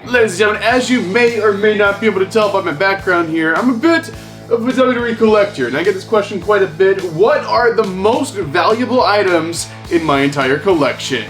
Ladies and gentlemen, as you may or may not be able to tell by my background here, I'm a bit of a WWE collector, and I get this question quite a bit. What are the most valuable items in my entire collection?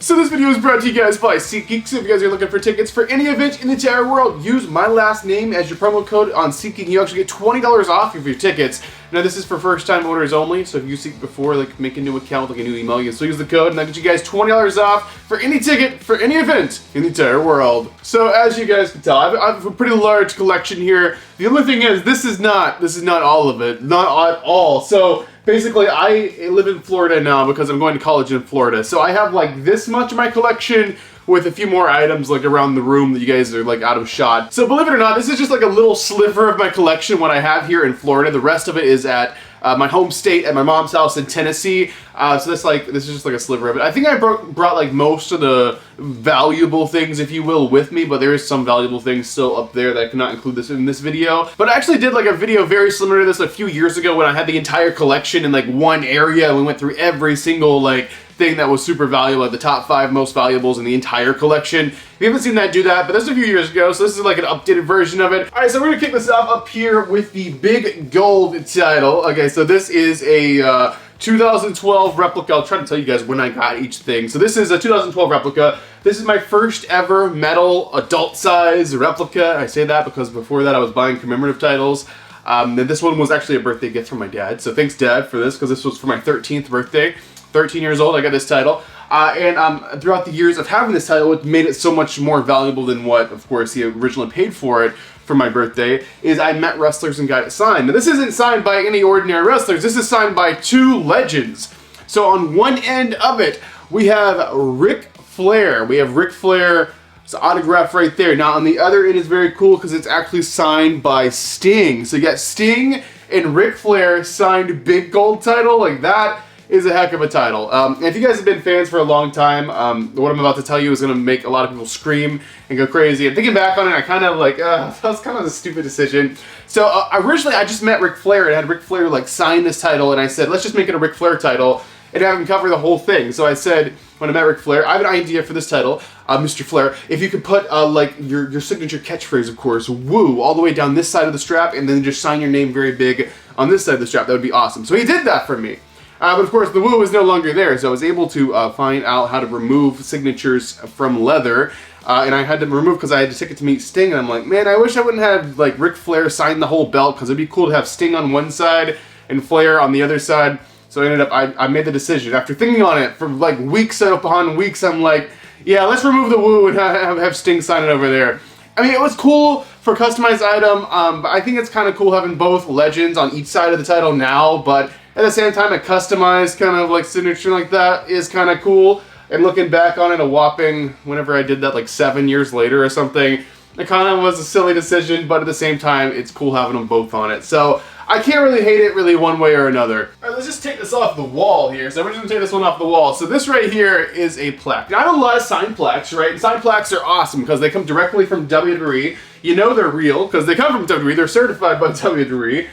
So this video is brought to you guys by SeatGeek. So if you guys are looking for tickets for any event in the entire world, use my last name as your promo code on SeatGeek. You actually get $20 off of your tickets. Now this is for first time orders only, so if you SeatGeek before, like make a new account, like a new email, you can still use the code, and that'll get you guys $20 off for any ticket for any event in the entire world. So as you guys can tell, I have a pretty large collection here. The only thing is, this is not all of it, not at all. So basically, I live in Florida now because I'm going to college in Florida. So I have like this much of my collection with a few more items like around the room that you guys are like out of shot. So believe it or not, this is just like a little sliver of my collection what I have here in Florida. The rest of it is at my home state at my mom's house in Tennessee. So this is just like a sliver of it. I think I brought like most of the valuable things, if you will, with me, but there is some valuable things still up there that I cannot include this in this video. But I actually did like a video very similar to this a few years ago when I had the entire collection in like one area, and we went through every single like thing that was super valuable, like the top 5 most valuables in the entire collection. If you haven't seen that, do that, but this is a few years ago, so this is like an updated version of it. Alright, so we're gonna kick this off up here with the big gold title. Okay, so this is a 2012 replica. I'll try to tell you guys when I got each thing. So this is a 2012 replica. This is my first ever metal adult size replica. I say that because before that I was buying commemorative titles. And this one was actually a birthday gift from my dad. So thanks, Dad, for this, because this was for my 13th birthday. 13 years old, I got this title. And throughout the years of having this title, what made it so much more valuable than what, of course, he originally paid for it for my birthday, is I met wrestlers and got it signed. Now, this isn't signed by any ordinary wrestlers. This is signed by 2 legends. So on one end of it, we have Ric Flair. We have Ric Flair's autograph right there. Now, on the other end is very cool because it's actually signed by Sting. So you got Sting and Ric Flair signed big gold title. Like, that is a heck of a title. If you guys have been fans for a long time, what I'm about to tell you is going to make a lot of people scream and go crazy. And thinking back on it, I kind of like, that was kind of a stupid decision. So originally I just met Ric Flair and had Ric Flair like sign this title, and I said, let's just make it a Ric Flair title and have him cover the whole thing. So I said, when I met Ric Flair, I have an idea for this title, Mr. Flair. If you could put like your signature catchphrase, of course, woo, all the way down this side of the strap, and then just sign your name very big on this side of the strap, that would be awesome. So he did that for me. But of course, the woo is no longer there, so I was able to find out how to remove signatures from leather. And I had to remove because I had to take it to meet Sting, and I'm like, man, I wish I wouldn't have like Ric Flair sign the whole belt, because it'd be cool to have Sting on one side and Flair on the other side. So I ended up, I made the decision. After thinking on it for like weeks upon weeks, I'm like, yeah, let's remove the woo and have Sting sign it over there. I mean, it was cool for a customized item, but I think it's kind of cool having both legends on each side of the title now, but at the same time, a customized kind of like signature like that is kind of cool. And looking back on it, a whopping, whenever I did that like 7 years later or something, it kind of was a silly decision, but at the same time, it's cool having them both on it. So I can't really hate it really one way or another. All right, let's just take this off the wall here. So we're just gonna take this one off the wall. So this right here is a plaque. Now I have a lot of signed plaques, right? And signed plaques are awesome because they come directly from WWE. You know they're real because they come from WWE. They're certified by WWE.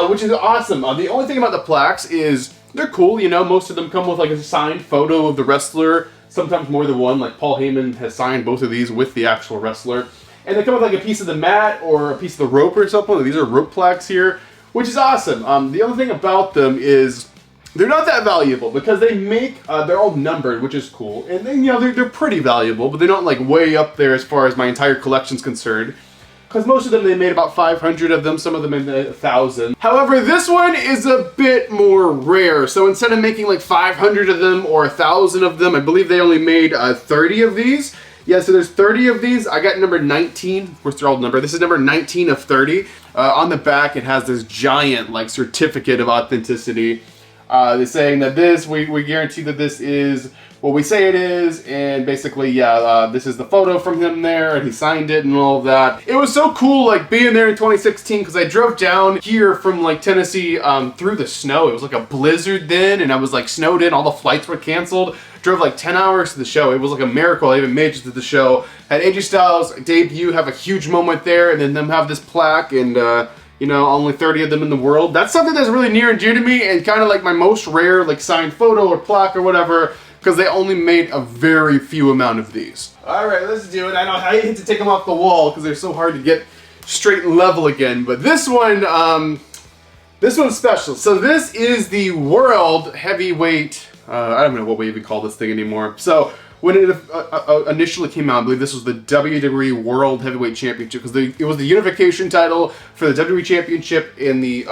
Which is awesome. The only thing about the plaques is they're cool, you know, most of them come with like a signed photo of the wrestler, sometimes more than one, like Paul Heyman has signed both of these with the actual wrestler. And they come with like a piece of the mat or a piece of the rope or something. These are rope plaques here, which is awesome. The only thing about them is they're not that valuable because they make, they're all numbered, which is cool. And then, you know, they're pretty valuable, but they're not like way up there as far as my entire collection's concerned. Because most of them, they made about 500 of them, some of them in 1,000. However, this one is a bit more rare. So instead of making like 500 of them or 1,000 of them, I believe they only made 30 of these. Yeah, so there's 30 of these. I got number 19. Of course, they're all numbered. This is number 19 of 30. On the back, it has this giant like certificate of authenticity. They're saying that this, we guarantee that this is what we say it is, and basically, yeah, this is the photo from him there, and he signed it and all of that. It was so cool, like, being there in 2016, because I drove down here from, like, Tennessee through the snow. It was like a blizzard then, and I was, like, snowed in. All the flights were canceled. Drove like 10 hours to the show. It was like a miracle I even made it to the show. Had AJ Styles debut, have a huge moment there, and then them have this plaque, and you know, only 30 of them in the world. That's something that's really near and dear to me, and kind of like my most rare like signed photo or plaque or whatever, because they only made a very few amount of these. All right, let's do it. I know I hate to take them off the wall because they're so hard to get straight and level again, but this one's special. So this is the World Heavyweight, I don't know what we even call this thing anymore. So when it initially came out, I believe this was the WWE World Heavyweight Championship, because it was the unification title for the WWE Championship and the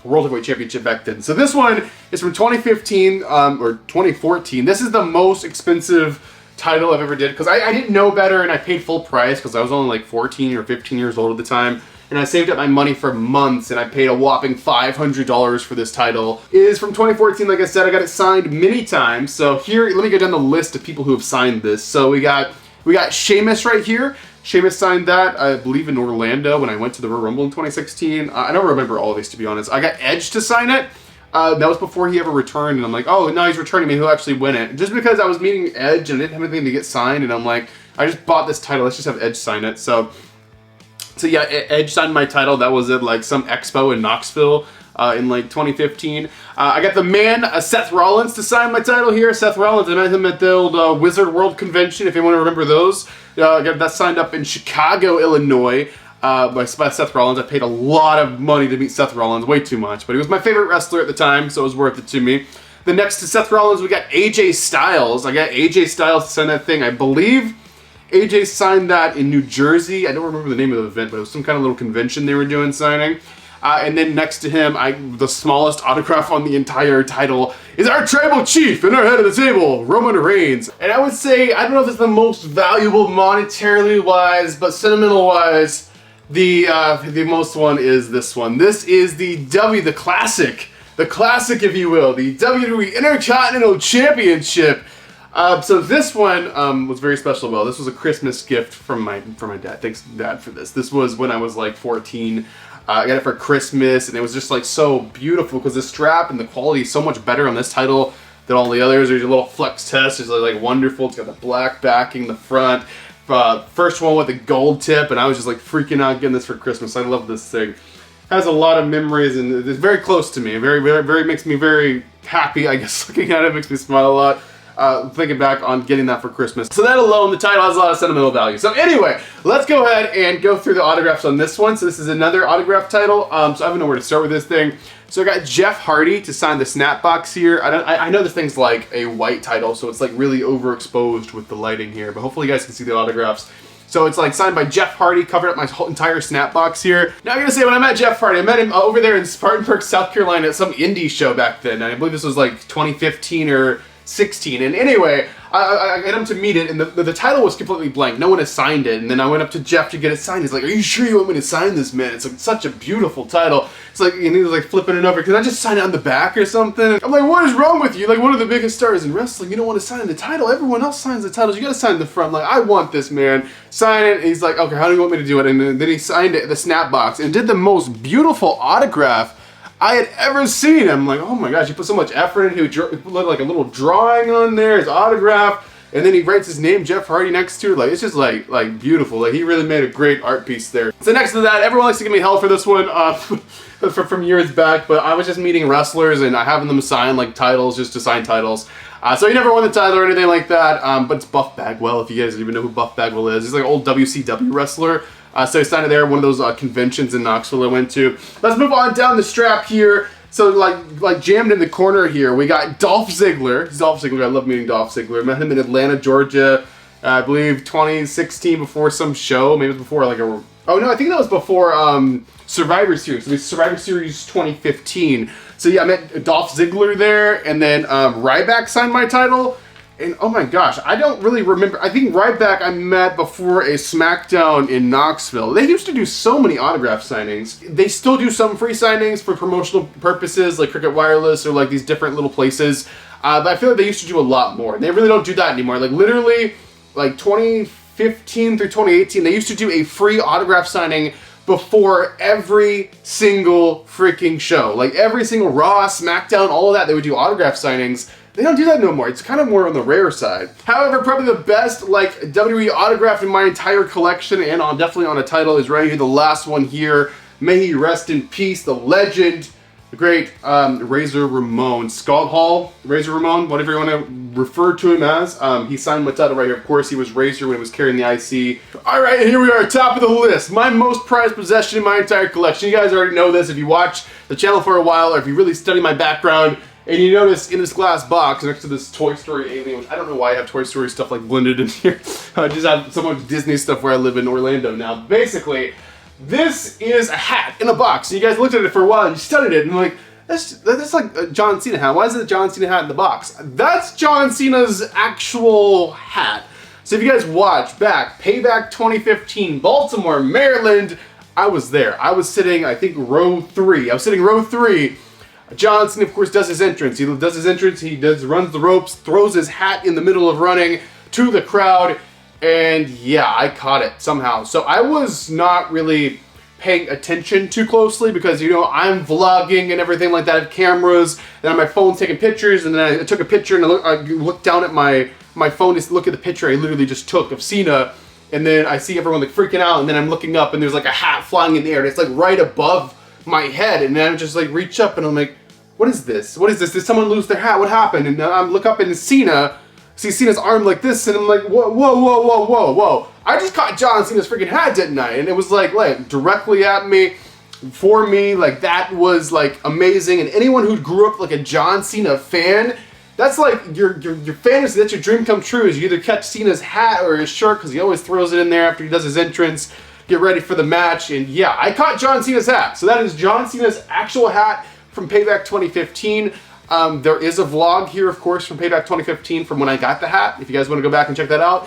World Heavyweight Championship back then. So this one is from 2015 or 2014. This is the most expensive title I've ever did, because I didn't know better, and I paid full price because I was only like 14 or 15 years old at the time. And I saved up my money for months, and I paid a whopping $500 for this title. It is from 2014, like I said. I got it signed many times. So here, let me go down the list of people who have signed this. So we got Sheamus right here. Sheamus signed that, I believe, in Orlando when I went to the Royal Rumble in 2016. I don't remember all of these, to be honest. I got Edge to sign it. That was before he ever returned, and I'm like, oh, no, he's returning, maybe he'll actually win it. Just because I was meeting Edge and I didn't have anything to get signed, and I'm like, I just bought this title, let's just have Edge sign it. So yeah, Edge signed my title. That was at like some expo in Knoxville in like 2015. I got the man, Seth Rollins, to sign my title here. Seth Rollins, I met him at the old Wizard World Convention, if you want to remember those. I got that signed up in Chicago, Illinois. By Seth Rollins. I paid a lot of money to meet Seth Rollins, way too much, but he was my favorite wrestler at the time, so it was worth it to me. Then next to Seth Rollins, we got AJ Styles. I got AJ Styles to sign that thing. I believe AJ signed that in New Jersey. I don't remember the name of the event, but it was some kind of little convention they were doing signing. And then next to him, the smallest autograph on the entire title is our tribal chief and our head of the table, Roman Reigns. And I would say, I don't know if it's the most valuable monetarily wise, but sentimental wise, the most one is this one. This is the classic, if you will, the WWE Intercontinental Championship. So this one was very special. Well, this was a Christmas gift from my dad. Thanks, Dad, for this. This was when I was like 14. I got it for Christmas, and it was just like so beautiful because the strap and the quality is so much better on this title than all the others. There's a little flex test. It's like wonderful. It's got the black backing, the front. First one with the gold tip, and I was just like freaking out getting this for Christmas. I love this thing. Has a lot of memories, and it's very close to me. Very makes me very happy, I guess. Looking at it makes me smile a lot. Thinking back on getting that for Christmas. So that alone, the title has a lot of sentimental value. So anyway, let's go ahead and go through the autographs on this one. So this is another autograph title. So I don't know where to start with this thing. So I got Jeff Hardy to sign the snapbox here. I know this thing's like a white title, so it's like really overexposed with the lighting here, but hopefully you guys can see the autographs. So it's like signed by Jeff Hardy, covered up my whole entire snapbox here. Now I'm gonna say, when I met Jeff Hardy, I met him over there in Spartanburg, South Carolina at some indie show back then. And I believe this was like 2015 or 16. And anyway, I got him to meet it, and the title was completely blank. No one had signed it. And then I went up to Jeff to get it signed. He's like, "Are you sure you want me to sign this, man? It's like such a beautiful title." It's like, and he was like flipping it over. Can I just sign it on the back or something? I'm like, "What is wrong with you? Like, one of the biggest stars in wrestling, you don't want to sign the title? Everyone else signs the titles. You got to sign the front." I'm like, "I want this, man. Sign it." And he's like, "Okay, how do you want me to do it?" And then he signed it, the snapbox, and did the most beautiful autograph I had ever seen. I'm like, oh my gosh, he put so much effort into it. He put like a little drawing on there, his autograph, and then he writes his name, Jeff Hardy, next to it. Like, it's just like beautiful. Like, he really made a great art piece there. So next to that, everyone likes to give me hell for this one from years back, but I was just meeting wrestlers and having them sign like titles, just to sign titles. So he never won the title or anything like that, but it's Buff Bagwell, if you guys even know who Buff Bagwell is. He's like an old WCW wrestler. So he signed it there at one of those conventions in Knoxville I went to. Let's move on down the strap here. So like jammed in the corner here, we got Dolph Ziggler. Dolph Ziggler, I love meeting Dolph Ziggler. I met him in Atlanta, Georgia, I believe 2016, before some show. Maybe it was before like a... Oh no, I think that was before Survivor Series. It was Survivor Series 2015. So yeah, I met Dolph Ziggler there, and then Ryback signed my title. And oh my gosh, I don't really remember. I think Ryback I met before a SmackDown in Knoxville. They used to do so many autograph signings. They still do some free signings for promotional purposes, like Cricket Wireless or like these different little places. But I feel like they used to do a lot more. They really don't do that anymore. Like literally, like 2015 through 2018, they used to do a free autograph signing before every single freaking show. Like every single Raw, SmackDown, all of that, they would do autograph signings They don't do that no more. It's kind of more on the rare side. However, probably the best like WWE autograph in my entire collection, and definitely on a title, is right here, the last one here. May he rest in peace, the legend, the great Razor Ramon. Scott Hall, Razor Ramon, whatever you want to refer to him as. He signed my title right here. Of course, he was Razor when he was carrying the IC. All right, here we are, top of the list. My most prized possession in my entire collection. You guys already know this if you watch the channel for a while, or if you really study my background. And you notice in this glass box next to this Toy Story alien, which I don't know why I have Toy Story stuff like blended in here. I just have so much Disney stuff where I live in Orlando now. Basically, this is a hat in a box. And you guys looked at it for a while and you studied it and you're like, that's like a John Cena hat. Why is it a John Cena hat in the box? That's John Cena's actual hat. So if you guys watch back, Payback 2015, Baltimore, Maryland, I was there. I was sitting, I think, row 3. I was sitting row 3. John Cena, of course, does his entrance. He runs the ropes, throws his hat in the middle of running to the crowd, and yeah, I caught it somehow. So I was not really paying attention too closely because, you know, I'm vlogging and everything like that. I have cameras, and on my phone taking pictures, and then I took a picture and I looked down at my phone to look at the picture I literally just took of Cena, and then I see everyone like freaking out, and then I'm looking up and there's like a hat flying in the air, and it's like right above my head, and then I just like reach up and I'm like, what is this? What is this? Did someone lose their hat? What happened? And I look up and Cena, see Cena's arm like this, and I'm like, whoa, whoa, whoa, whoa, whoa, whoa. I just caught John Cena's freaking hat, didn't I? And it was like directly at me, for me, like that was like amazing. And anyone who grew up like a John Cena fan, that's like your fantasy, that's your dream come true, is you either catch Cena's hat or his shirt, because he always throws it in there after he does his entrance, get ready for the match. And yeah, I caught John Cena's hat. So that is John Cena's actual hat from Payback 2015. There is a vlog here, of course, from Payback 2015 from when I got the hat, if you guys want to go back and check that out.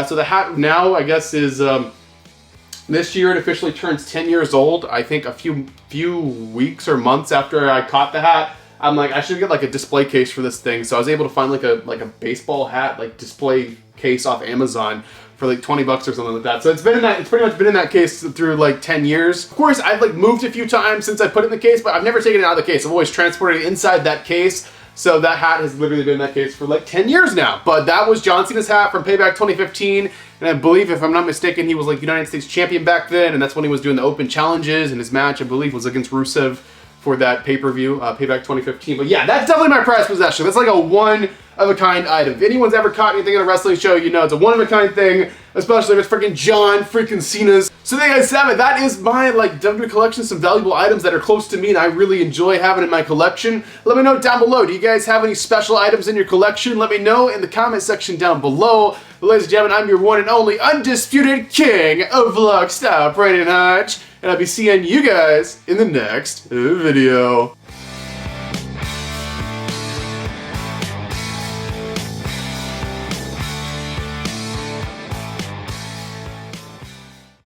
So the hat now, I guess, is this year it officially turns 10 years old. I think a few weeks or months after I caught the hat, I'm like, I should get like a display case for this thing. So I was able to find like a baseball hat like display case off Amazon for like 20 bucks or something like that. So it's pretty much been in that case through like 10 years. Of course, I've like moved a few times since I put it in the case, but I've never taken it out of the case. I've always transported it inside that case. So that hat has literally been in that case for like 10 years now. But that was John Cena's hat from Payback 2015. And I believe, if I'm not mistaken, he was like United States champion back then. And that's when he was doing the open challenges. And his match, I believe, was against Rusev for that pay-per-view, Payback 2015. But yeah, that's definitely my prized possession. That's like a one-of-a-kind item. If anyone's ever caught anything at a wrestling show, you know it's a one-of-a-kind thing, especially if it's freaking John freaking Cena's. So there you guys have it. That is my like WWE collection, some valuable items that are close to me and I really enjoy having in my collection. Let me know down below. Do you guys have any special items in your collection? Let me know in the comment section down below. But ladies and gentlemen, I'm your one and only undisputed king of vlog style, Brandon Hodge. And I'll be seeing you guys in the next video.